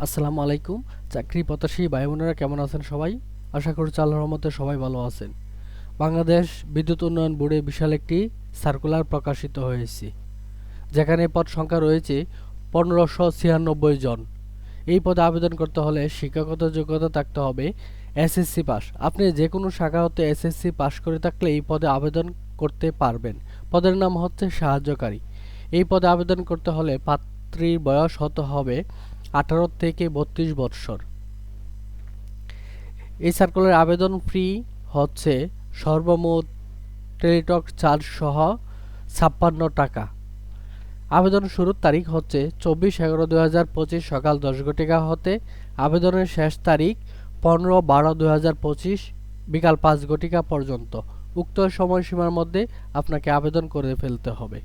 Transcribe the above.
আসসালামু আলাইকুম। চাকরি প্রত্যাশী ভাই বোনেরা কেমন আছেন সবাই? আশা করছি আল্লাহর রহমতে সবাই ভালো আছেন। বাংলাদেশ বিদ্যুৎ উন্নয়ন বোর্ডে বিশাল একটি সার্কুলার প্রকাশিত হয়েছে, যেখানে পদ সংখ্যা রয়েছে 1596 জন। এই পদে আবেদন করতে হলে শিক্ষাগত যোগ্যতা থাকতে হবে এসএসসি পাস। আপনি যে কোনো শাখা হতে এসএসসি পাস করে থাকলে এই পদে আবেদন করতে পারবেন। পদের নাম হচ্ছে সাহায্যকারী। এই পদে আবেদন করতে হলে পাত্রীর বয়স হতে হবে 18 থেকে 32 বৎসর। এই সার্কুলার আবেদন ফি হচ্ছে সর্বমোট টেলিটক চার্জ সহ 56 টাকা। আবেদন শুরুর তারিখ হচ্ছে 24/11/2025 সকাল 10 ঘটিকা হতে। আবেদনের শেষ তারিখ 15/12/2025 বিকাল 5 ঘটিকা পর্যন্ত। উক্ত সময়সীমার মধ্যে আপনাকে আবেদন করে ফেলতে হবে।